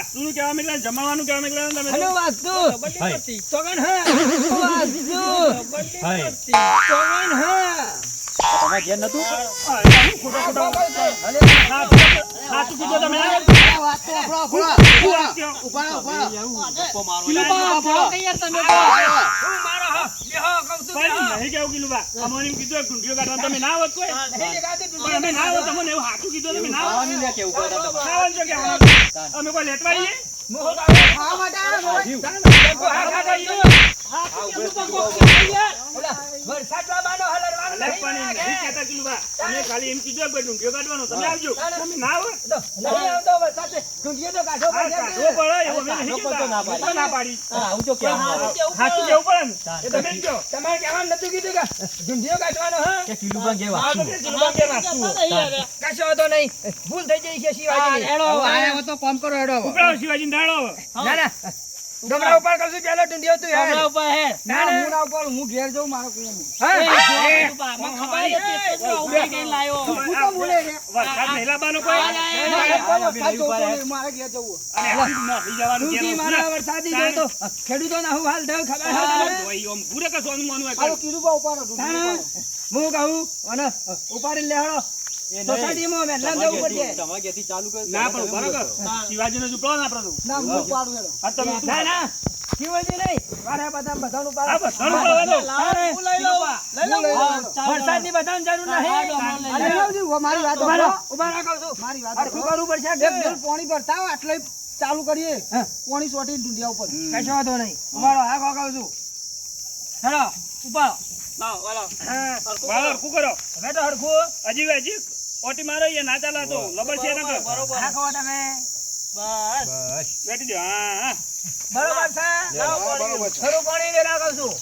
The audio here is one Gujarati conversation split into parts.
વાસ્તુનું કહેવા માંગલા જમાવાનું કહેવા માંગલા તમે હલો વાસ્તુ ચોગન હા વાસ્તુ ચોગન હા તમારે ઘેર નતું સાચું કીધું તમે નહીં કેવું કીધું બા અમને એમ કીધું ઢૂંઢીઓ કાઢવાનું તમે ના હોત કોઈ પણ અમે ના હોત તમને એવું સાચું કીધું તમે ના હોત ખાવાનું છે કહેવાનું અમે કોઈ લેટવા આવીએ ખાલી એમ કીધું ઢૂંઢીઓ કાઢવાનો તમે આવજો તમે ના હોત ના પાડી સાચું કેવું પડે ને એ તમે કહો તમારે કહેવાનું નતું કીધું કે ઢૂંઢીઓ કાઢવાનો હા કશો હતો નહીં ભૂલ થઈ જઈ છે શિવાજી આયા તો કામ કરો હેડો શિવાજી ધાડો ના ના ડોબરા ઉપર કશું પેલો ઢૂંઢીઓ તું ડોબરા ઉપર હે ના ના મુના ઉપર હું ઘેર જાઉં મારો કોમ વરસાદ નહીં લાવવાનો કોઈ મારે ઘેર જવું મારા વરસાદી ગયો તો ખેડૂતો ના હું હાલ દઉં ખબર હું કહું અને ઉપાડી લેહડો સોસાયટીમાં મેલન જવું પડશે તમારે ઘેરથી ચાલુ કર ના પણ બરાબર શિવાજીનો જો પ્લાન આપણો ના હું પાડું હેડો ના ના શિવાજી નહીં મારે બધા બધાનું આ પાડો બધાનું પાડવાનું વરસાદની બધાની જરૂર નહીં મારી વાત ઉભા રાખો છું મારી વાત હરખું કરવું પડશે પાણી ભરતા હોય એટલે ચાલુ કરીએ પાણી સોટી ઢૂંઢિયા ઉપર કશો વાંધો નહીં ઉભારો હા કહું છું હેલો ઉભારો બરાબર કુ કરો બેઠો હરખું હજી ઓટી મારો એ ના ચાલા તો લબર છે ના બરોબર હા કહો તમે બસ બેઠી દો હા બરોબર છે બરોબર છે ખરું પાણી વેરા કહું છું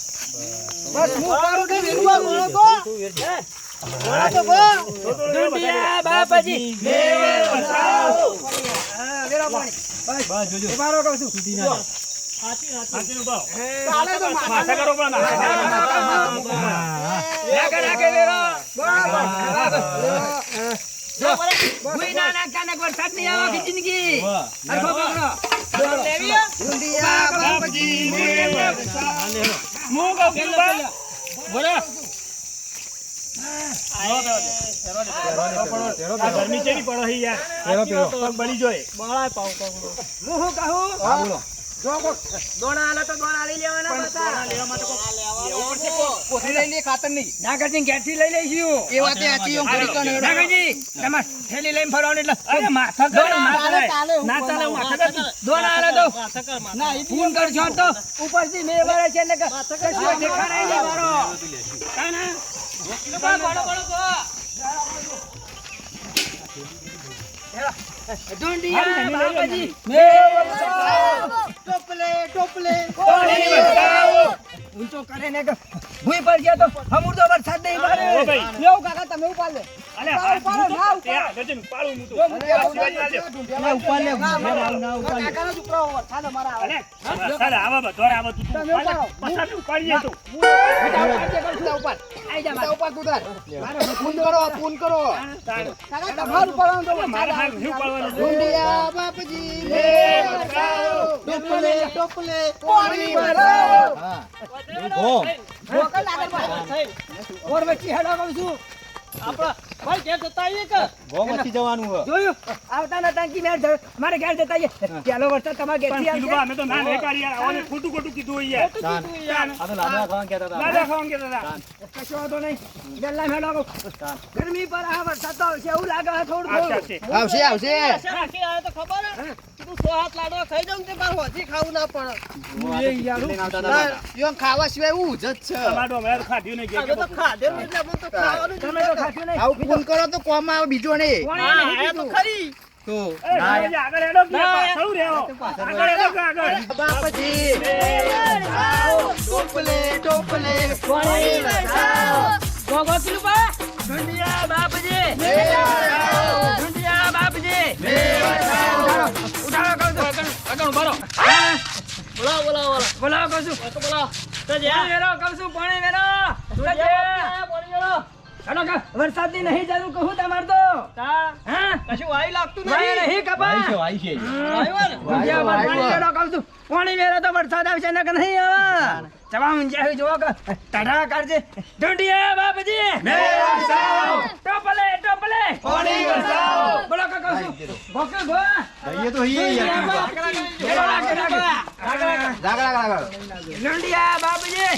બસ હું પાડું કે વિરુવા બોલો તો દુંડિયા બાપાજી મેવે વસાવો હા વેરા પાણી બસ જોજો ઉભારો કહું છું હાથીનો ભાવ ચાલે તો માથા કરો પણ નાકે વેરો બરાબર ભૂઈ ના નાખતા ને વરસાદ નહીં આવે આખી જિંદગી હરખો પકડો ઢૂંઢિયા બાપજી હું કહું કે બોલો ગરમી કેવી પડે છે યાર બળી જોય હું કહું હા બોલો દોણા આલે તો દોણા લઈ લેવાના પાછા લેવા માટે પોથી લઈ લે ખાતર નહીં નાગરજી ઘેરથી લઈ લઈશું એ વાતે આચી હું કરી કને નાગરજી તમાર થેલી લઈને ફરવાનું એટલે અરે માથા કરો ના ચાલે ચાલે માથા કર દોણા આલે તો ના ઈ ફોન કરજો તો ઉપરથી મેં વાળા છે ને કશું દેખાડાય નહીં મારો કાના ઢૂંઢિયા બાપાજી ટોપલે ઊંચો કરે ને કે ભૂઈ પર ગયા તો હમુર તો વરસાદ નહીં મારે ઓ ભાઈ લેવ કાકા તમે ઉપાડ લે અલે ગજન પાડું હું તો ના ઉપર લે કાકાનો છોકરો વરસાદ અમારા આવે અલે સાલા આવા બધોર આવા તું તમે ઉપાડો. પાછા ઉપાડીએ તો ઉપાડ આઈ જા ઉપાડ તું તાર ફોન કરો કાકા તમારું ઉપાડવાનું તો મારા હાથ હું પાડવાનું ઢૂંઢિયા બાપજી ટોપલે પાણી ભરાવો મોકલ આગળ ઓર વચ્ચે હેડો કહું છું આપડા ભાઈ ઘેર જતા આવીએ કે ગોમતી જવાનું હે જોયું આવતા ના તાંકી મેર મારે ઘેર જતા આવીએ ચાલો વરસાદ તમારે ઘેરથી પણ આવશે અમે તો ના નહીં કાઢી યાર આને ખોટું ખોટું કીધું હોય યાર આ તો લાડવા ખાવાનું કહેતા હતા દાદા ખાવાનું કેતા હતા કશો વાંધો નહીં વેલા હેડો કહું ગરમી પર આ વરસાદ તો આવશે એવું લાગે છે થોડું અચ્છા થોડું છે આવશે રાખી આવે તો ખબર હે તું 100 હાથ લાડવા ખાઈ જાઉં તે માર હોજી ખાવું ના પડે યો ખાવા સિવાય હું જ છે તમારો મેર ખાધ્યું નહીં અમે તો ખાધેલું એટલે અમે તો ખાવાનું જ તમે તો ખાશો નહીં આવું ફોન કરો તો કોમ આવે બીજો નહીં કોણે હા નહીં એ તો કીધું? ખરી તો આગળ હેડો કે પાછળ રહેવો આગળ હેડો કે આગળ બાપજી ટોપલે પાણી ગોગો કિલો બા ઢૂંઢિયા બાપજી ઢૂંઢિયા બાપજી ઉઠાડો કહું છું આગળ ઉભારો બોલાવો બોલાવો કહું છું તો બોલાવો તો પાણી વેરો કહું છું પાણી વેરો પાણી વેરો હેડો કા વરસાદની નહીં જરૂર કહું તમાર તો તા હા કશું વાયુ લાગતું વાય નહીં નહીં કપા વાયુ ને ઊંધિયા પાણી હેડો કહું છું પાણી વેરો તો વરસાદ આવશે ને કે નહીં આવે જવા ઊંધિયા જોવો કે તડા કરજે ઢૂંઢિયા બાપજી ટોપલે ટોપલે પાણી વરસાવો બોલો કા કહું છું ભોકે ભો ઢૂંઢિયા બાપજી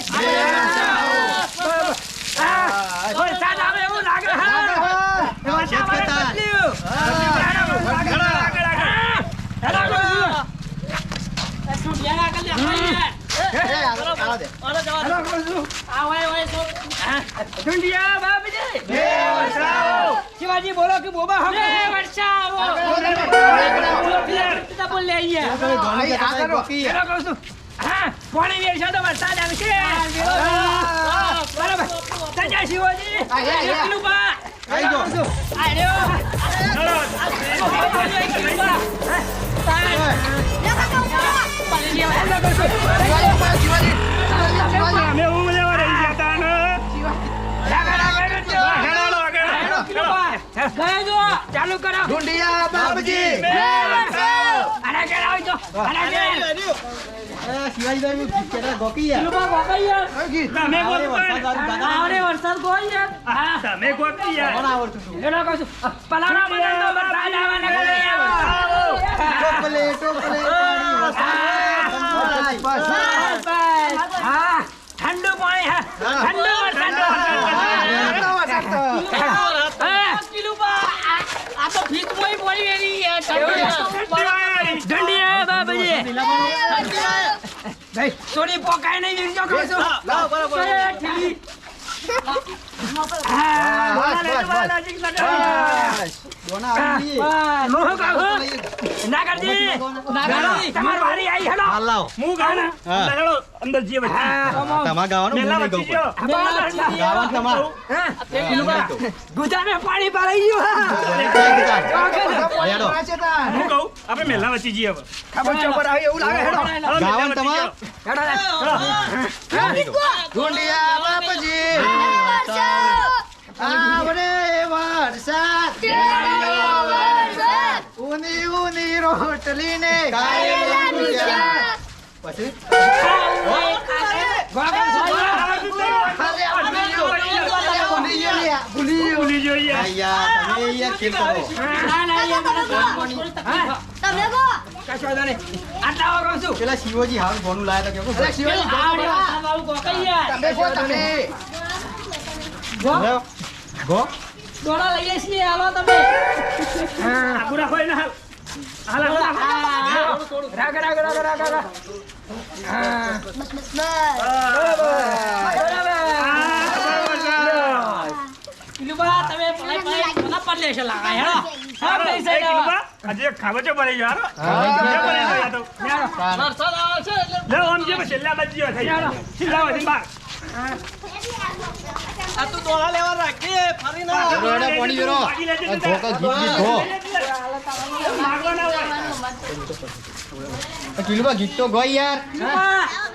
વરસાદ આવે એવું લાગે હા વરસાદ આવે બદલ્યું. ઢૂંઢિયા બાપજી શિવાજી બોલો કે બોબા હમે બોલ લે અહીંયા કહું છું હા પાણી વેરશો તો વરસાદ આવશે બરાબર સજા શિવાજી એકલું બા અમે હું લેવા રહી ગયા તા ને ચાલુ કરો ઢૂંઢિયા બાપજી આના ઘેર આવજો આના ઘેર તમે વરસાદ કોઈ યાર હા તમે ગોતી યાર એનો કહું છું પલાણા બધા તો વરસાદ આવવાના કે નહીં આવે હા ઠંડુ પાણી હા ઠંડુ વરસાદ આ તો ફીટ મોય બોલી વેરી ઢંડિયા બાબજી ભાઈ સોની પોકાય નહીં વિરજો કહું છું તમાર વારી આવી હેલો હું ગાના હેડો અંદર જે વચ્ચે ગુજરાતમાં પાણી ભરાઈ ગયું હું કહું આપણે મેલા વચ્ચે જઈએ હવે ખબર ચોપર આવી એવું લાગે હેડો ઢૂંઢિયા બાપજી આવરે વરસાદ ઊની ઊની રોટલી ને પછી ભૂલી જોઈએ પેલા શિવજી હાલ ગોનું લાયા તો દોડા લઈએ છીએ હાલો તમે પૂરા હોય ને હાલ રાગ કિલુબા તમે પલાઈ પર લેશે લાગા હેડો સબ લઈ જઈ આજે ખાવચો ભરાઈ ગયો વરસાદ આવે છે એટલે લે આમ જે છેલ્લા બાજુ થઈ છેલ્લા બાજુ બાર આ તું દોડા લેવા રાખી ફરી ના પાણી વેરો કિલુબા ગીત તો ગઈ યાર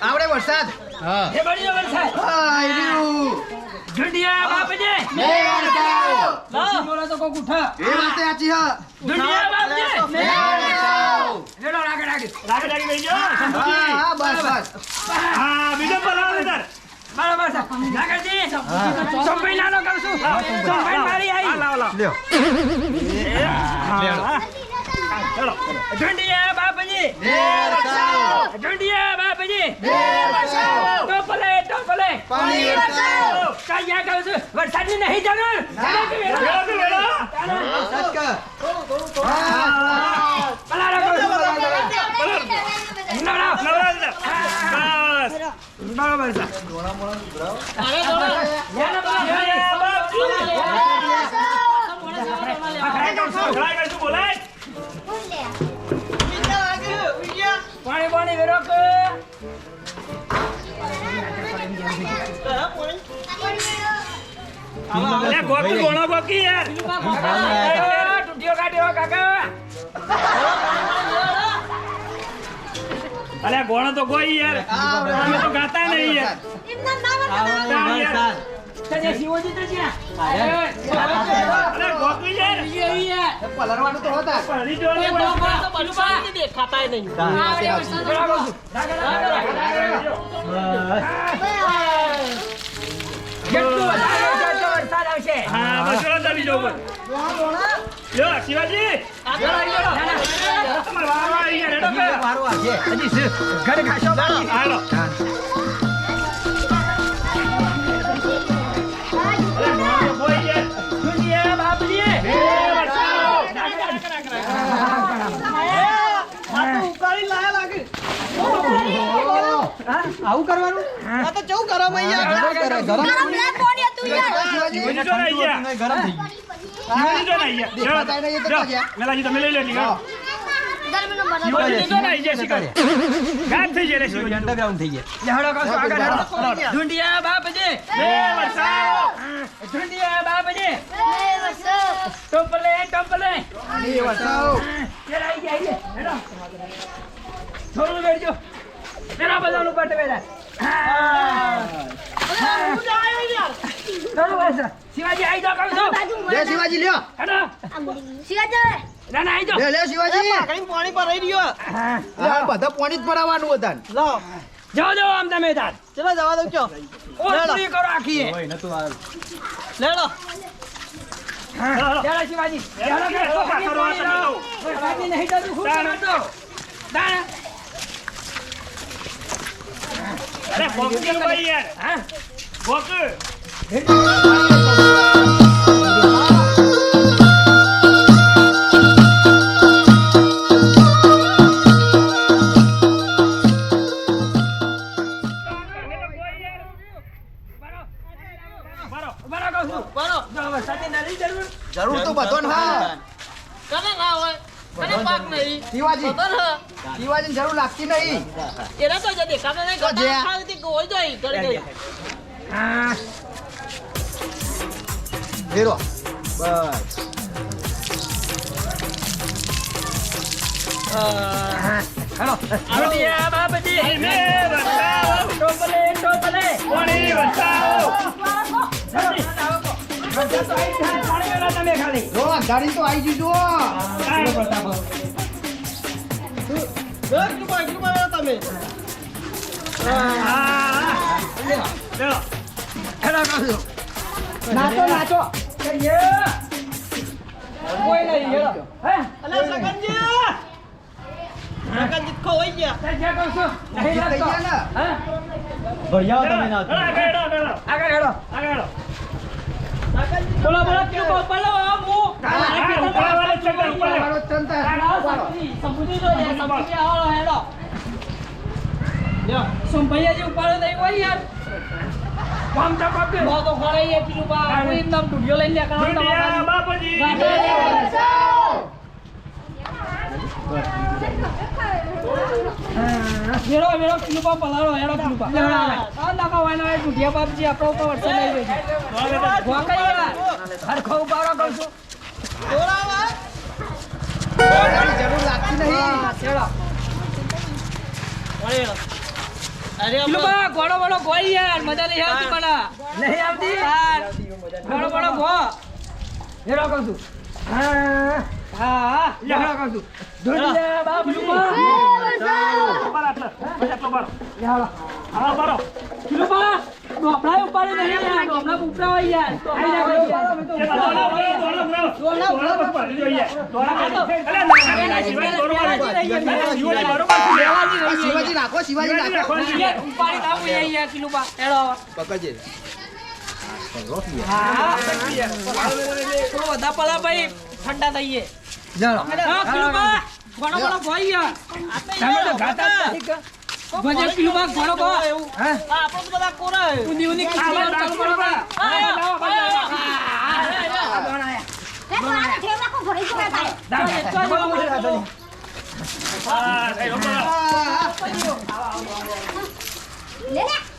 આવડે વરસાદ હા એ બળિયો વરસાદ ઢૂંઢિયા બાપજી બોલો તો કોક ઉઠા એ વાત સાચી હા ઢૂંઢિયા બાપજી હેડો રાગ લાગે ગઈ ગયો સંતુજી હા બસ બસ હા બીજો પલાવ તાર બરાબર છે નાગરજી સંભાઈ નાનો કહું છું સંભાઈ મારી આવી લાવ લ્યો ચલો ઢૂંઢિયા બાપજી ઢૂંઢિયા બાપજી ટોપલે પાણી વરસાવો કાયા કહું છું વરસાદની નહીં જરૂર પલાળો કહું છું બરાબર છે પાણી વેરો કે ગોણો ગોકી યાર ટુટીઓ કાઢ્યો કાકા અલે ગોણો તો ગોઈ યાર અમે તો ગાતા નહીં યાર તને શિવજી તો જ્યાં અરે ગોકળી છે પલરવાનું તો હતા પડી જોડે દેખાતા નહીં જેટલું વધારે એટલો વરસાદ આવશે હા બસ ચાલી જાવ બસ યો શિવાજી તમાર વાહ વાહ અહીંયા રેડો કે મારો આ છે હજી ઘરે ખાશો બાકી હાલો અરે મારો બોય છે દુનિયા બાપજી ઉકાળી લાયા લાગે આવું કરવાનું આ તો ચૌ ગરમ અહીંયા ગરમ શિવાજી જો આવી ગયા ગરમ થઈ શિવાજી જો આવી ગયા દેખાતા નહીં એ તો ક્યાં? મેલાજી તમે લઈ લે ઠીક શિવાજી જો આવી ગયા શિકાર ગાત થઈ જાય રે શિવાજી અંડરગ્રાઉન્ડ થઈ ગયા લહડો કહો આગળ હેડો દુનિયા બાપજી બે વરસાવ દુનિયા બાપજી ટોપલે ટોપલે એ વસાવ પેલા આવી ગયા હેડો થોડું બેઠજો પેલા બધાનું પટ વેલા થોડું બેસ શિવાજી આવી જાઓ કહું છું લે શિવાજી લ્યો હેડો રાણા આવી જાઓ લે શિવાજી પાણી પાણી પર રહી રહ્યો આ બધા પાણી જ ભરાવાનું હતા લાવ જાઓ જાઓ આમ તમે તાર ચલો જવા દો કયો ઓછી કરો આખી લેડો ચાલો શિવાજી ચાલો કે શિવાજી નહીં તો તું ખુશ કરતો દાણા અરે ભોગ કે ભાઈ યાર હા ભોગ જરૂર તો બધો ને હા કને ના હોય કને પાક નહીં શિવાજી ખબર હે શિવાજીને જરૂર લાગતી નહીં એના તો જે દેખાતા નહીં તો જે આ- ખાલી ગોળ જાય કરી દે હા હેરો બસ હેલો દુનિયા બાપજી બે વરસાવ ટોપલે ટોપલે પાણી વરસાવ તમે ખાલી જો ગાડી તો આવી જજો તમે ચલો હેલો કહું છું નાચો નાચો કોઈ નહીં હેલો હે અલા સગનજી સગનજી ખોઈ ગયા તે જે કહું છું નહીં થઈ લાગતો ગયા ને હે આગળ હેલો આગળ બોલો બોલો કેમ બોલો મુ ઉપાડવાનો છે કે ઉપાડો વાળો ચંતા વાળો સમજી દો યાર સમજી આવો હેડો લ્યો સોમભૈયાજી ઉપાડો નહીં હોય યાર કામ તો પકડ બહુ તો ખરે એ પેલું બા કોઈ નામ ટુડિયો લઈને નીકળો દુનિયા બાપજી વેરો વેરો પેલું બા પલાળો હેડો પેલું બા આ નાકા વાયનો એ ટુડિયા બાપજી આપણો ઉપર વરસાદ આવી ગયો વાકઈ યાર હરખો ઉપાડો કહું છું બોલાવા ગાડી જરૂર લાગતી નહીં હેલો અરે પેલું બા ઘોડો ઘોડો ગોઈ યાર મજા નહીં આવતી મને નહીં આવતી યાર ઘોડો ઘોડો ગો હેલો કહું છું હા હા હેલો કહું છું દુનિયા બાપજી હેલો હા બરો કિલુબા ડોબળા ઉપાડી નહીં યાર ડોબળા ઉપરા હોય યાર આઈ જા કોઈ શિવાજી નાખો શિવાજી નાખો ઉપાડી ના હોય યાર કિલુબા હેલો પકડજે હા થોડો વધા પડા ભાઈ ઠંડા થઈએ ચાલો હા કિલુબા ઘોડો ઘોડો ભાઈ યાર તમે તો ગાતા ભજે કિલુબા ઘોડો ઘો હા આપણો તો બધા કોરા હે ઉની ઉની કિલુબા ચાલ કરો બા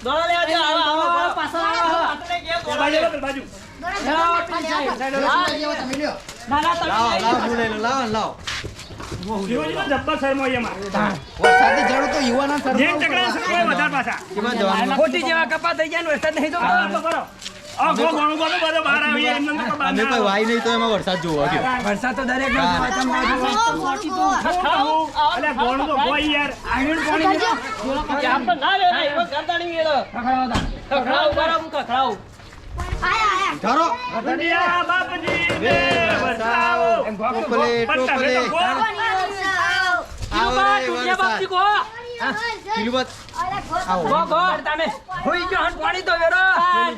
દોડા લે આજે આવો પાછળ આવો આપણે કે દોડા લે બાજુ તમે લ્યો ના ના તમે શિવાજીનો જબ્બર શર્મો એમાં વરસાદની જરૂર તો યુવાના જેમ ચકડા શર્મો વધારે પાછા ખોટી જેવા કપા થઈ જાય ને વરસાદ નહીં તો બરો આ ગો ઘણું બધું બધું બહાર આવી જાય, એમને તો કોઈ બહાર અમે ના કોઈ આવે. વાય નહીં તો એમાં વરસાદ જોવો ગયો. વરસાદ તો દરેક નો હા. વાતમ બાજુ. અલ્યા ઘણું તો ગોઈ યાર. આયરન પાણી મેલો. આપણે ના રે રે એવો ગરદાણી મેલો ખખડાવો તા. ખખડાવ બરાબર ખખડાવ ધરો. દુનિયા બાપજી ને વરસાવો. એમ ગોખો, ટોપલે, પણ તમે તો ટોપલે. ગો. આવો રે તુજે વરસાદ. બાપજી કો કિલુબત. ગો ગો તમે હોઈ ગયો હન પાણી તો વેરો.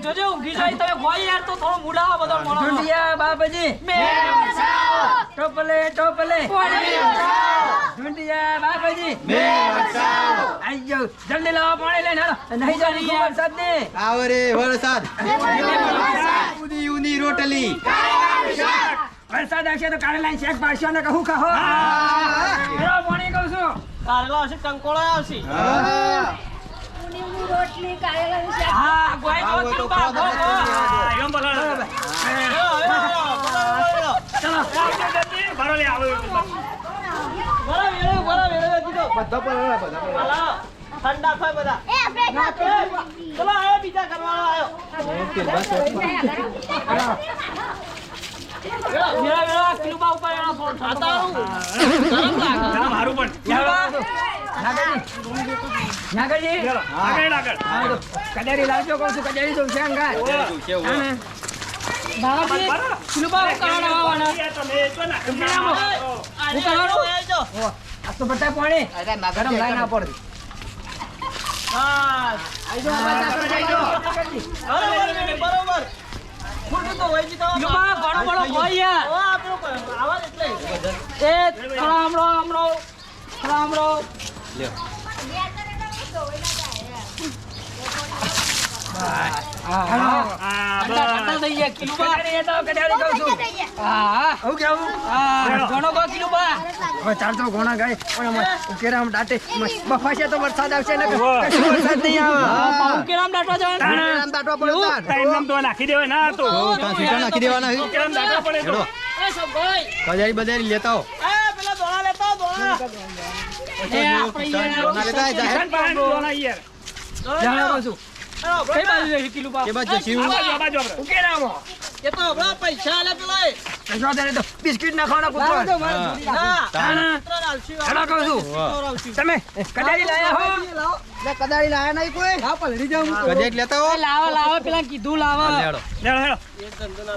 જોજો ઊંઘી જાય તમે ગોઈ યાર તો થોડો મુડા બધો મોણો ઢુંડિયા બાપજી. ટોપલે ટોપલે. ઢુંડિયા બાપજી. આઈ જાઓ. જલ્દી લાવો પાણી લઈને હાલો. નહીં જાઓ નીકળો વરસાદ ને. આવો રે વરસાદ. ઉની ઉની રોટલી. વરસાદ આવશે તો કાલે લાઈન શેક પાડશો ને કહું કહો. વેરો પાણી કહું છું. કારેલો આવશે કંકોળો આવશે રોટલી કારેલા વિશે હા ગોઈ આવો ગો તો તું બા ગો ગો હા, એમ બોલો. ભરો લે, આવો. બધા પર ઠંડા થાય બધા એ આપણે ચલો આયો બીજા કરવાનો આયો મેરા મેરા કિલુબા ઉપર એનો ફોન ખાતા ગરમ લાગે ના, મારું પણ. નાગરજી. ચાલો, આગળ, આગળ. કજારી લાવજો કહું છું. કજારી તો છે અંગાર. કેવું બાબાજી કિલુબા ઉકાળો આવવાના યાર, તમે તો ના. ઉકાળો આવજો આ તો બધા પાણી ગરમ લાઈન ના પડતી. હા બરોબર ફૂટ તો હોય છે તો કિલુબા બડો બડો હોય યાર ઓ આપણો આવાજ એટલે એ હમણો હા, બસ. ઠંડા થઈ ગયા કિલુબા કજારી તો કજારી કહું છું. હા હું કેવું? હા ઘણો ગો કિલુબા હવે 400 ઘોણા ગાય પણ અમે ઉકેરામ દાટે બફાશે તો વરસાદ આવશે ને ઓહો. કશું વરસાદ નહીં આવે. પાઉ કેરામ દાટવા જવાનું ઉકેરામ દાટવા પડે તાર. ટાઈમ નામ તો નાખી દેવાય ના તો. ત્યાં સીટા નાખી દેવાના છે. કેમ નાખવા પડે તો? હેડો. એ સભાઈ કજારી બજારી લેતા આવો. એ પેલા દોડા લેતા દોડા એ આપણે ના લેતા આય, જાહેર. કિશન પાસે જોવાના યાર. જાણે કહું છું. કઈ બાજુ જઈ કિલુબા કે બાજુ જશું? આ બાજુ, આ બાજુ આપણે. ઉકેરામો. એ તો હમણાં પૈસા આલે પેલા કશો ત્યારે તો બિસ્કિટ નાખવાના કૂતરો. ના તાણ. ત્રણ આવશે હેડો કહું છું. વાહ. તમે કજારી લાયા હો? કજારી લાયા નહીં કોઈ? હા પલડી જાઉં. કજારી લેતા આવો. લાવો લાવો પેલા કીધું લાવો હેડો. હેડો, હેડો.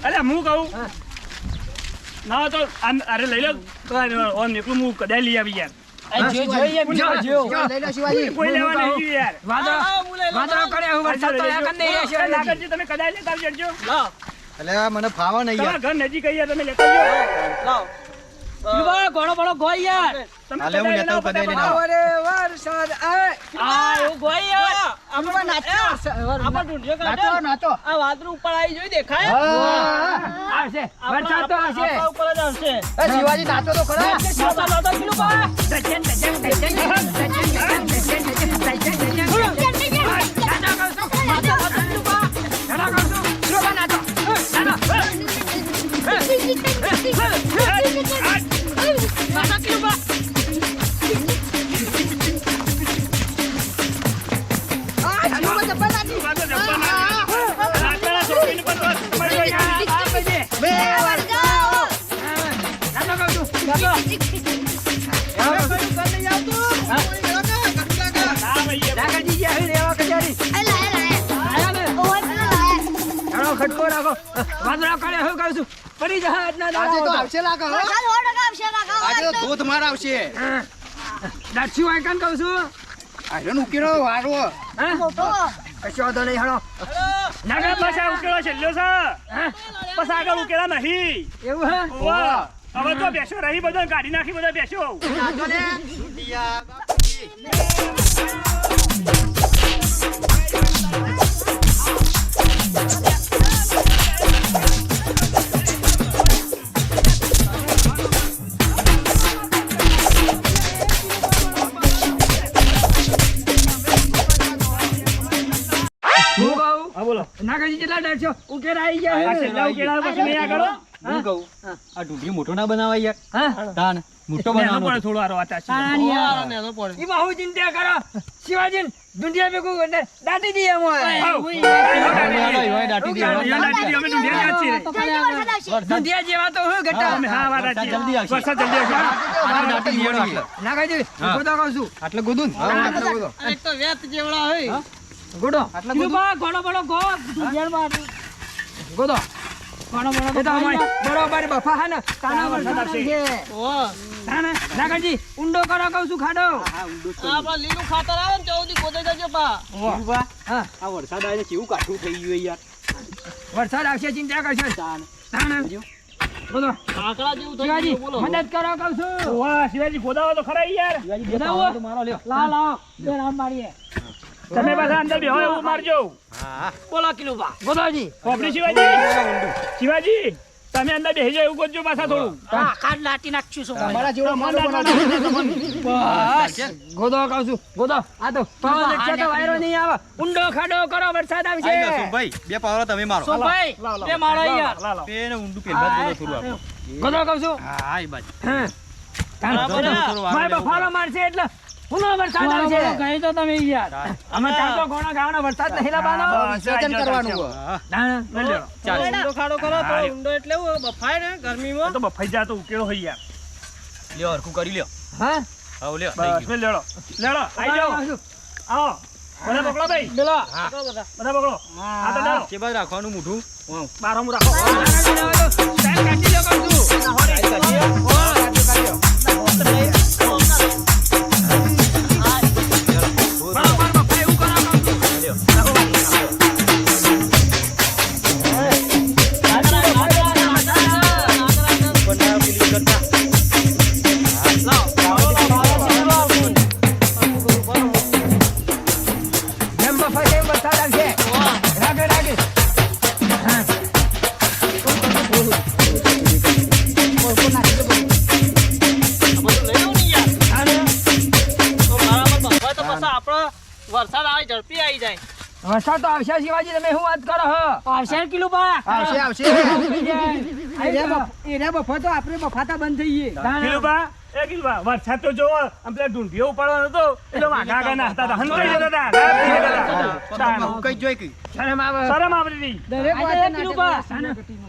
અલ્યા, હું કહું. ના તો અરે લઈ લો તો ઓમ નીકળું, હું કદાચ લઈ આવી યાર. કોઈ લેવા નહીં ગયું યાર. વાદળો કરે હું વરસાદ તો આયા કર નહીં હશે. નાગરજી, તમે કદાચ લેતા આવજો. લાવ એટલે આ મને ફાવા નહીં તમારા યાર. ઘર નજીક આઈ યાર, તમે લેતા આવજો. લાવ કિલુબા ઘણો બડો ગોઈ યાર તમે હાલે હું કદાચ લેતા આવું, કદાચ લાવો, લઈને આવું. અરે વરસાદ આવે. આ એવું ગોઈ યાર આપણે ઢૂંઢ્યો કાઢો આ વાદળું ઉપર આવી જોઈ દેખાય આવશે વરસાદ તો આવશે. આપણા ઉપર જ આવશે શિવાજી નાચો તો ખરા. લાવતા લાવતા કિલુબા પાછો જમવા ના. નાગરા છોકરીને પણ તો તમારી કોઈ ના. ના ભાઈ, એ નાગરજી જે આવી રેવા કજારી. હાલો, ખટકો રાખો. વાદળો કરે હું કહું છું. પડી જા આજના દાડા. આજે તો ધોધ માર આવશે. દાચ્યું હોય કાન કહું છું. આયરન ઉકેરો વારો. હા? કશો વાંધો નહીં, હાલો. નાગરા પાછા ઉકેલો છેલ્લો છે. હા? બસ આગળ ઉકેલા નહીં. એવું હે? વાહ. હવે તો બેસો રહી, બધા કાઢી નાખી, બધા બેસો. હું કહું. હા, બોલો. નાગરજી જેટલા ડરશો ઉકેર આવી આ ગયા છેલ્લા ઉકેલા પછી નહીં આગળ. હું કહું, આ ઢૂંઢી મોટો ના બનાવાય યાર. હા? તાન મોટો નેનો બનાવવાનો પડે થોડો આરો આ ચાચી. એમાં હું ચિંતા કરો શિવાજી દુંડિયા ભેગું એટલે દાટી દઈએ આવ. હોય દાટી દે યો દાટી દી, અમે ઢૂંઢિયા કાચી રે. દુંડિયા જેવા તો હું ઘટા અમે હા વાત સાચી. જલ્દી આવશે. વરસાદ જલ્દી આવશે. આટલે દાટી દેવાનું. નાગાજી ગોદો કહું છું આટલે ગોદું ને? આટલો ગોદો એક તો વેત જેવડા હોય ગોડો આટલે ગોદું? ઘણો બડો ગો દુનિયામાં ગોદો ઘણો એ તો અમારી બરોબર બફા હે ને તાના વરસાદ આવશે. આવશે ઓ તાના નાગાજી ઊંડો કરો કહું છું ખાડો આપણા લીલું ખાતર આવે ને ચૌદી ગોદે જજો પા હા આ વરસાદ આવે છે કેવું કાઠું થઈ ગયું યાર. વરસાદ આવશે ચિંતા કરશો તાના બોલો આંકડા જેવું થઈ શિવાજી ગયું બોલો મદદ કરો કહું છું વાહ, શિવાજી ગોદાવો તો ખરા યાર. ગોદાવો? તો મારો લ્યો. લાવ બે રામ મારીએ તમે પાછા અંદર બેહો એવું મારજો. બોલો કિલો પા ગોદાજી પોપડી શિવાજી. શિવાજી, તમે અંદર બેહી જાઓ એવું કરજો પાછા થોડું. કાઢ લાટી નાખશું શું તમારા જેવો મોડો બનાવજો. બસ ગોદો કહું છું ગોદો આ તો પવન દેખશે તો વાયરો નહીં આવે ઊંડો ખાડો કરો વરસાદ આઈ જાઓ, આવશે સોમભાઈ. બે પાવડા તમે મારો. સોમભાઈ બે મારો યાર લા, લા. બેને ઊંડું પહેલા જ બોલો થોડું આપણે. ગોદો કહું છું હા, એ બાજુ. હા તાના બરાબર. ગોદો માય બફારો મારશે એટલે ઊંડો વરસાદ આવશે ગઈ તો તમે યાર અમે તાતો ઘોડા ગાવાનો વરસાદ નહીં લાવવાનો વિસર્જન કરવાનું હોય. હા, તાના લઈ લ્યો. ઊંડો ખાડો કરો તો ઊંડો એટલે એવું બફાય ને આ ગરમીમાં તો બફાઈ જા તો ઉકેળો હોય યાર. લ્યો, હરખું કરી લ્યો. હા આવો લ્યો, થઈ બસ ગયું. લેડો લેડો આઈ જાઓ. આવો બધા પકડો ભાઈ. પેલો હા. બધા પકડો. હા તો લેડો. કે બાજુ રાખવાનું મોઢું? બારામું રાખો. ટાઈમ કાઢી લો કહું છું બરાબર બફાય એવું કરો કહું છું જેમ બફાય તેમ વરસાદ આવશે રાગે રાગે હા વરસાદ આવે ઝડપી આવી જાય વરસાદ તો આવશે શિવાજી તમે શું વાત કરો હો આવશે કિલો પા આવશે આવશે એને બફો તો આપણે બફાતા બંધ થઈ ગઈ કિલુબા, એ કિલુબા, વરસાદ તો જોવો. આમ પેલા ઢૂંઢીઓ ઉપાડવાનો હતો એટલે વાઘા આગા નાખતા હતા. હંતાઈ જતા હતા. રાત થઈ જતા હતા. તાનો. હું કઈ જોઈ કઈ. શરમ આવે શરમ આવતી હતી. દરેક આજે વાત કિલો પા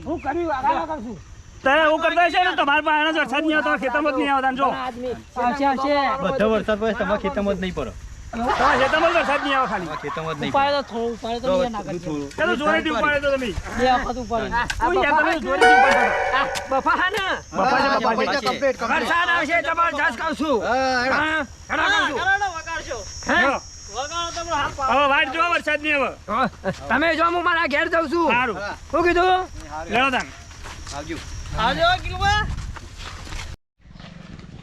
હું કર્યું આગળ કરશું તમે એવું કરતા છે ને તમારા પાસે આનો જ વરસાદ નહીં આવતો, ખેતરમાં જ નહીં આવતા ને જો. આવશે આવશે બધો વરસાદ પડે તમારા ખેતરમાં જ નહીં પડે. તમારા ખેતરમાં જ વરસાદ નહીં આવે ખાલી. તમારા ખેતરમાં જ નહીં ઉપાડે તો થોડું ઉપાડે તો પડે. ના થોડું થોડું. ચાલો જોરેથી ઉપાડે તો તમે. બે વખત ઉપાડે ઓય યાર, તમે જોરેથી ઉપાડતા. બફા હા ને બફા છે, બફા છે. complete, complete. વરસાદ આવશે જબરજસ્ત કહું છું હા, હેડો. હા હેડો કહું છું વગાડશો હે? જો, વગાડો તમે હાથ હવે વાટ જો વરસાદ નહીં હવે. તમે જો હું મારા ઘેર જાઉં છું સારું. શું કીધું લેડો તાન. આવજો. આવજો કિલો પા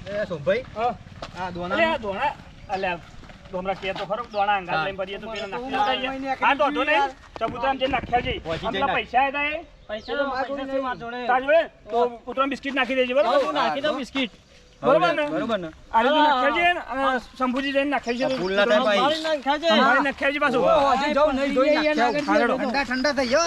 એ સોમભાઈ, હા. આ અલે દોણા આ દોણા, અલે તો હમણાં કે તો ખરો દોણા અંગાત લઈને પડીએ તો પેલા નાખ્યા હતા. હા તો હતો નહીં. ચબૂતરામ જઈને નાખ્યા છે. પહોંચી આમ પેલા જઈને પૈસા હતા એ. પૈસા તો મારા જોડે તાર જોડે? તો કૂતરામાં બિસ્કિટ નાખી દેજે, બરોબર? નાખી દો બિસ્કિટ બરોબર ને? બરોબર ને? આ રીતે નાખ્યા છે ને, અને શંભુજી જઈને નાખ્યા છે. ફૂલ ના થાય ભાઈ. મારી નાખ્યા છે મારી નાખ્યા છે પાછું. હજી જાઉં નહીં ધોઈ જોઈએ નાખ્યા. ના કરજો. ઠંડા ઠંડા થઈ ગયો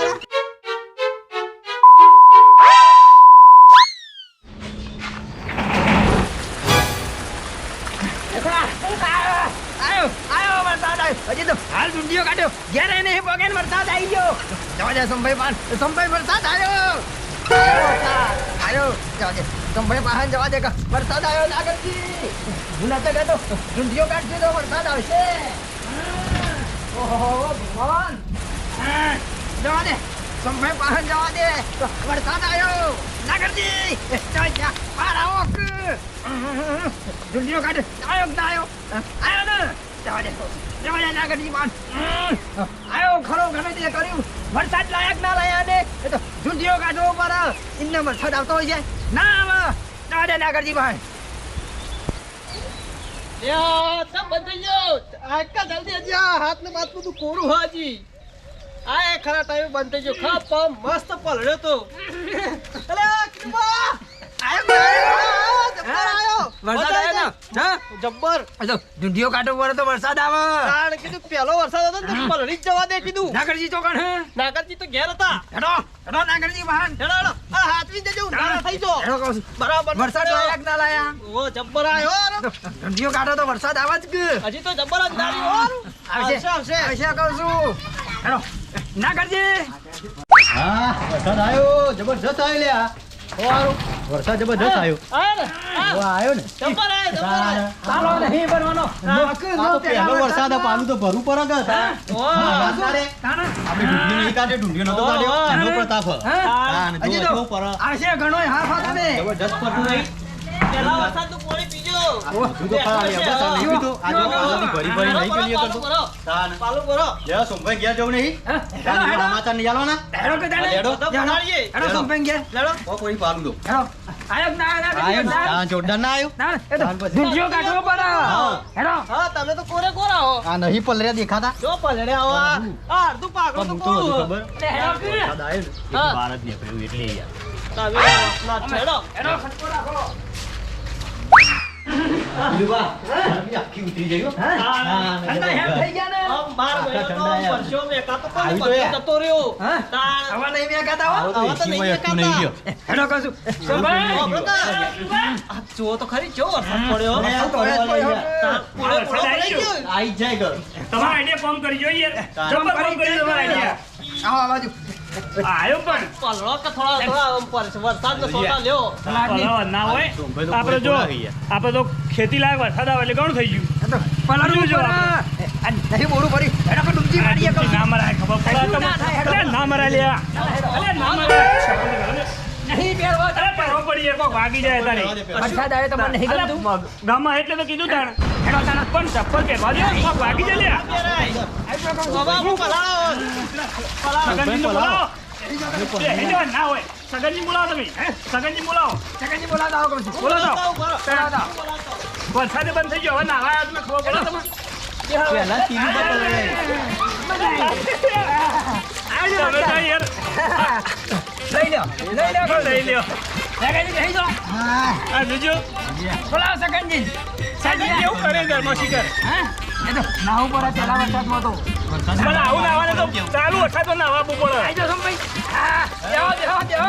આયો આયો વરસાદ આવ્યો હજી તો હાલ ઢૂંઢીઓ કાઢ્યો ઘેર આવીને નહીં પગે ને વરસાદ આવી ગયો જવા દે સંભાઈ વરસાદ આવ્યો આવ્યો જવા દે સંભાઈ પાસે જવા દે વરસાદ આવ્યો નાગરજી હું નતો કહેતો ઢૂંઢીઓ કાઢશે તો વરસાદ આવશે ઓહો ભગવાન જવા દે સંભાઈ પાસે જવા દે વરસાદ આવ્યો નાગરજી ચાલ જા બહાર આવો ઢૂંઢીઓ કાઢ આવ્યો ના આવ્યો ને જવા દે નાગરજી પાન આવ્યો ખરો ગમે તે કર્યું વરસાદ લાયક ના લાયા ને એ તો ઢૂંઢીઓ કાઢવો પડે ઇન્ને વરસાદ આવતો હોય છે ના આવે જવા દે નાગરજી ભાઈ સબ બંધ થઈ ગયો આકા જલ્દી હજી આ હાથ ને બાત બધું કોરું હાજી આ એ ખરા ટાઈમ બંધ થઈ ગયો ખા પમ મસ્ત પલળ્યો તો અલે કિલો આયો વરસાદ આવ્યો ને જબ્બર આ તો ઢૂંઢીઓ કાઢો પડે તો વરસાદ આવે કારણ કીધું પહેલો વરસાદ હતો ને તો પલળી જ જવા દે કીધું નાગરજી તો કણ હે નાગરજી તો ઘેર હતા હેડો હેડો નાગરજી વાહન હેડો હેડો આ હાથવી દેજો ઉધારા થઈ જો હેડો કહું છું બરાબર વરસાદ લાયક ના લાયા ઓ જબ્બર આયો તો ઢૂંઢીઓ કાઢો તો વરસાદ આવે જ કે હજી તો જબ્બર જ નારી હો આવશે આવશે આવશે કહું છું હેડો નાગરજી હા વરસાદ આવ્યો જબરજસ્ત આવ્યો લ્યા વરસાદ જબરજસ્ત આવ્યો આવ્યો ને જબ્બર આયો ચાલો નહીં ભરવાનો આ તો પહેલો વરસાદ આ પાલું તો ભરવું પડે કે હા. આપણે ઢૂંઢી નહીં કાઢે ઢૂંઢી નતો કાઢ્યો એનો પ્રતાપ હજી તો આવશે ઘણો હાફ હતો ને જબરજસ્ત પડતું નહીં પેલા વરસાદ નું પાણી પીજો બધું તો ખરા લ્યા બસ આ નહીં પીધું આજે પાલાથી ભરી ભરી નહીં પેલી પાલું કરતો ભરો તાન પાલું ભરો લે સોમભાઈ ગયા જવું નહીં તાન સમાચાર નહીં આલવાના હેડો કે તાણે હેડો. તો ભરાડીએ હેડો સંપેંગ ગયા લેડો ઓ કોઈ પાલું દો હેડો આયો કે ના આવ્યો આયો ને તાન જોરદાર ના આવ્યો ના એ તો ઢૂંઢીઓ કાઢવો પડે હેડો હા તમે તો કોરે કોરા હો આ નહીં પલર્યા દેખાતા જો પલડે આવો આ અડધું પાકડું તો હું તો કોરું ખબર હેડો કે વરસાદ આવ્યો ને હા. બહાર જ નીકળ્યું એટલે યાર તમે ના છેડો હેડો ખટકો રાખો લીલુબા, આખી ઉતરી જઈ હો. ઠંડા હેમ થઈ ગયા ને આમ બાર મહિનો તો ઠંડા યાર. વર્ષો મેકા તો કોણ આવી તો બધું યાર. જતો રહ્યો હા? તાણ આવા નહીં મેં કહેતા હો આવો તો આવો તો એસીમાં નહીં એકલું નહીં ગયો. હેડો કહું છું સંભાઈ ઓ, બકા. આ જુઓ તો ખરી જો વરસાદ પડ્યો વરસાદ પડ્યો યાર. તાણ પૂરો પૂરો વરસાદ પડી આવી ગયો. આઈ જ જાય ઘર. તમારા આઈડિયા ફોર્મ કરી જોઈએ જબર ફોર્મ કરી તમારા આઈડિયા આવો આ બાજુ આયો પણ પલળો કે થોડા આમ પડશે. વરસાદનો સોટા લ્યો. પલાવ ના હોય સોમભાઈ તો આપણે જો પૂરા થઈ ગયા. આપણે તો ખેતી લાયક વરસાદ આવે એટલે ઘણું થઈ ગયું પલાળું જો જો નહીં મોડું પડી હેડો કે ડૂબજી મારીએ કહું ના મરાય ખબર પડે ના થાય, હેડો. અરે ના મરાય લ્યા અરે ના મરાય નહીં બેરવો અરે પડવો પડી કોક વાગી જાય તારે વરસાદ આવે તો મને નહીં ગમતું ગામમાં એટલે તો કીધું તાણ હેડો તાના પણ ચપ્પલ પહેરવા દે કોક વાગી જાય લ્યા પહેરાય. બાબા, હું પલાળો. સગનજી બોલાવો એ હેડો ના હોય સગનજી બોલાવો તમે સગનજી બોલાવો સગનજી બોલાવતા આવો કહું છું બોલાવો બોલાવતા વરસાદ બંધ થઈ ગયો હવે નાવા આવ્યા તમે ખબર પડે તમે પહેલા ટીવી પર પલળાય. તમે તો યાર લઈ લ્યો કહું લઈ લ્યો સગનજી કહી દો આ જોજો બોલાવો સગનજી સગનજી એવું કરે ઘરમાં શિખર હા એ તો નાવું પડે પેલા વરસાદમાં તો પણ આવું નાવાને તો ચાલુ વરસાદ તો નાવા બહુ પડે આઈ જાઓ સંભાઈ હા દેવો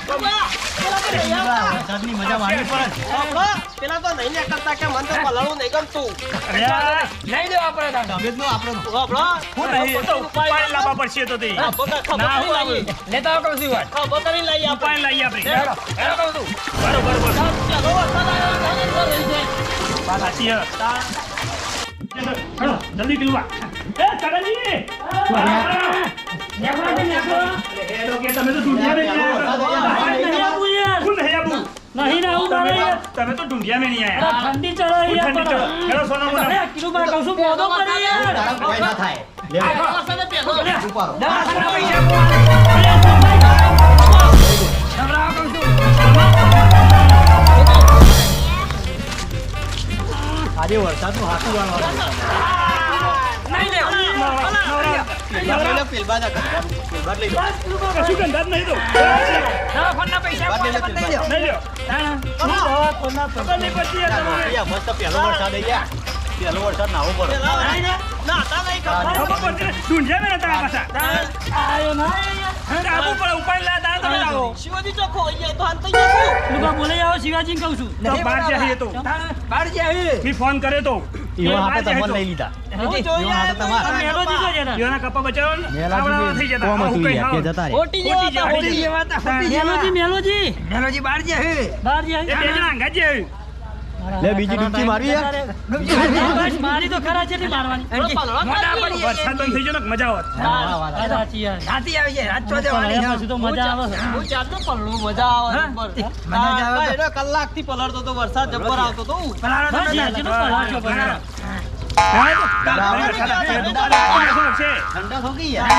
બાબા, પેલા તો નહીં આવતા. વરસાદની મજા માણવી પડે. બાબા, પેલા તો નહીં નીકળતા કે મને તો પલાળવું નહીં ગમતું. અરે લઈ લ્યો આપણે તાન તબિયતનો આપણો બાબા, હું નહીં તો ઉપાય લાવવા પડશે તો તે હા, બકા, ખબર ના નહીં આવું લાગી. લેતા આવો કહું છું વાત ખબર તો નહીં લાગી આપણે. ઉપાય લાવીએ આપણે હેડો હેડો કહું છું બરોબર બરોબર ચાલો, વરસાદ આવ્યો, ચાલો, ચાલો, રહી જાય. વાત સાચી હે હેડો જલ્દી કિલવા એ સગનજી હેડો કે તમે તો ઢૂંઢિયા મેં નહીં આયા કોણ નહીં આવું નહીં ના હું મારે યાર. તમે તો ઢૂંઢિયા મેં નહીં આયા ઠંડી ચડે યાર ઠંડી ચડે. હેડો સોના મોના અરે કિલોમાં કહું છું મોઢો કરે યાર તારા કોઈ ના થાય. લે, વરસાદે પહેલો. ઉપાડો. નવરાવો કહું છું આજે વરસાદનું હાથું વાળવાનું. નહીં લેવો પેલબા જા કર. પેલબા લઈ લો. કશું ગંધાત નહીં તો નવા ફોનના પૈસા બાદ લઈ લે, પણ લઈ લ્યો નહીં લ્યો ખબર નહીં પડતી યાર તમારે અહીંયા મસ્ત પહેલો વરસાદ આવી ગયા. પહેલો વરસાદ નાવો પડે. પેલા નાતા નહીં ખબર. ખબર પડતી નહીં. ઢૂંઢિયા મેં નતા પાછા આયો ના યાર આવું પડે ઉપાય લા દાદા તમે આવો શિવાજી ચોખ્ખો હોય જાય તો હાલ થઈ જશે. લુગા બોલે આવો શિવાજી કહું છું તો બહાર જાય તો બહાર જાય મેં ફોન કર્યો તો એવા હાથે તમને લઈ લીધા. હું જોઈ એવા હાથે તમારે. આ મેલોજી તો છે ને યોના કપા બચાવો ને મેલાજી આવડા થઈ જતા કોમ આવું હતું કઈ યાર, હાવ. કે જતા રે. ખોટી જેવા હતા, ખોટી ખોટી. જેવા હતા, ખોટી જેવા. મેલોજી મેલોજી મેલોજી બહાર જાય બહાર એ જાય બે જણા આંગા જ જાય. લે બીજી ડૂબકી મારવી યાર. બસ મારી તો ખરા છે મારવાની પેલો પલળો મોટા કાઢી. પડી વરસાદ બંધ થઈ ગયો ને મજા આવત આ સાચી યાર રાતી આવી જાય રાત ચોદે વાળી પલાળ્યા પછી તો મજા આવે છે હું ચાલતો પલળું, મજા આવે હા? જબ્બર. મજા જ આવે તો. એનો કલાકથી પલળતો તો વરસાદ જબ્બર આવતો તો પલાળો તો બસ નથી યાર, આવતો. જેટલો પલાળશો પલાળો. ઠંડા થો ગઈ યાર.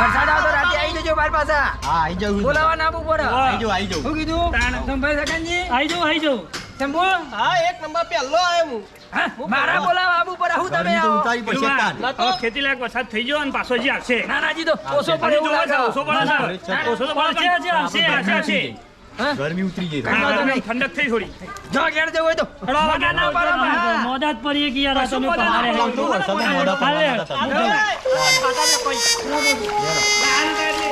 વરસાદ આવે તો રાતે આવી જજો બાર પાછા હા આઈ જાઉં. બોલાવા ના આપવું પડે આઈ જાઉં, આઈ જાઉં. શું કીધું સંભાઈ સગનજી આઈ જાઉં શંભુ હા, એક નંબર પહેલો આવ્યો હું. હા? મારા બોલાવા આપવું પડે હું તમે ગરમી તો આવો ઉતારી પડશે તાન. હવે ખેતી લાયક વરસાદ થઈ ગયો અને પાછો હજી આવશે નાનાજી તો ઓછો પડે હજી એવું જોવા જાવ, લાગે ઓછો પડે છે. ઓછો તો પડે છે, આવશે, આવશે, આવશે. ગરમી ઉતરી ગઈ. હા, ઠંડક થઈ થોડી જો ઘેર જવું હોય તો હળવા મોઢા ના પાડો. મોઢા રાત પડીએ કે યાર આ તમે કશું પહાડે બોલે વરસાદના મોઢા પર હાલે. વાળા હતા. ખાતા કોઈ ના, ના, એટલે